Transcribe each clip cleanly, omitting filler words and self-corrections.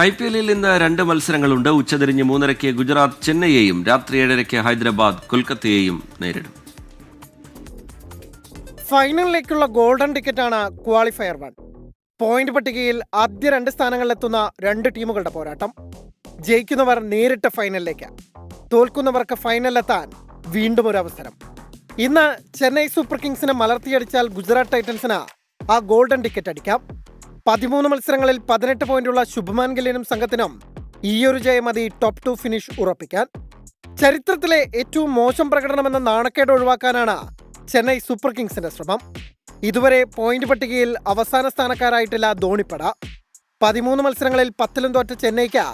IPL-ൽ ഇന്ന് 2 മത്സരങ്ങളുണ്ട്. ഉച്ചതിരിഞ്ഞ് 3:30 ഗുജറാത്ത് ചെന്നൈയെയും രാത്രി 7:30 ഹൈദരാബാദ് കൊൽക്കത്തയെയും നേരിടും. ഫൈനലിലേക്കുള്ള ഗോൾഡൻ ടിക്കറ്റാണ് ക്വാളിഫയർ 1. പോയിന്റ് പട്ടികയിൽ ആദ്യ 2 സ്ഥാനങ്ങളിലെത്തുന്ന 2 ടീമുകളുടെ പോരാട്ടം. ജയിക്കുന്നവർ നേരിട്ട് ഫൈനലിലേക്ക്, തോൽക്കുന്നവർക്ക് ഫൈനലിലെത്താൻ വീണ്ടും ഒരു അവസരം. ഇന്ന് ചെന്നൈ സൂപ്പർ കിങ്സിനെ മലർത്തിയടിച്ചാൽ ഗുജറാത്ത് ടൈറ്റൻസിന് ആ ഗോൾഡൻ ടിക്കറ്റ് അടിക്കാം. 13 മത്സരങ്ങളിൽ 18 പോയിന്റുള്ള ശുഭ്മാൻ ഗില്ലിനും സംഘത്തിനും ഈയൊരു ജയം മതി ടോപ്പ് 2 ഫിനിഷ് ഉറപ്പിക്കാൻ. ചരിത്രത്തിലെ ഏറ്റവും മോശം പ്രകടനമെന്ന നാണക്കേട് ഒഴിവാക്കാനാണ് ചെന്നൈ സൂപ്പർ കിങ്സിന്റെ ശ്രമം. ഇതുവരെ പോയിന്റ് പട്ടികയിൽ അവസാന സ്ഥാനക്കാരായിട്ടില്ല ധോണിപ്പട. 13 മത്സരങ്ങളിൽ 10 തോറ്റ ചെന്നൈക്ക്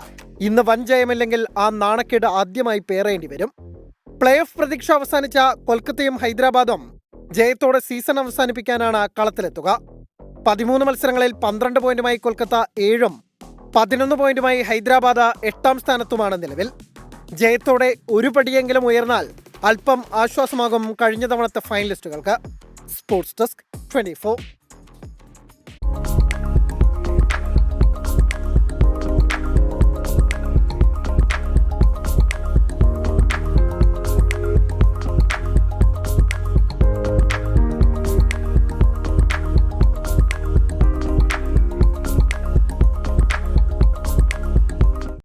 ഇന്ന് വൻ ജയമില്ലെങ്കിൽ ആ നാണക്കേട് ആദ്യമായി പേറേണ്ടി വരും. പ്ലേ ഓഫ് പ്രതീക്ഷ അവസാനിച്ച കൊൽക്കത്തയും ഹൈദരാബാദും ജയത്തോടെ സീസൺ അവസാനിപ്പിക്കാനാണ് കളത്തിലെത്തുക. 13 മത്സരങ്ങളിൽ 12 പോയിന്റുമായി കൊൽക്കത്ത 7ഉം 11 പോയിന്റുമായി ഹൈദരാബാദ് 8ാം സ്ഥാനത്തുമാണ് നിലവിൽ. ജയത്തോടെ ഒരു പടിയെങ്കിലും ഉയർന്നാൽ അല്പം ആശ്വാസമാകും കഴിഞ്ഞ തവണത്തെ ഫൈനലിസ്റ്റുകൾക്ക്. Sports desk 24.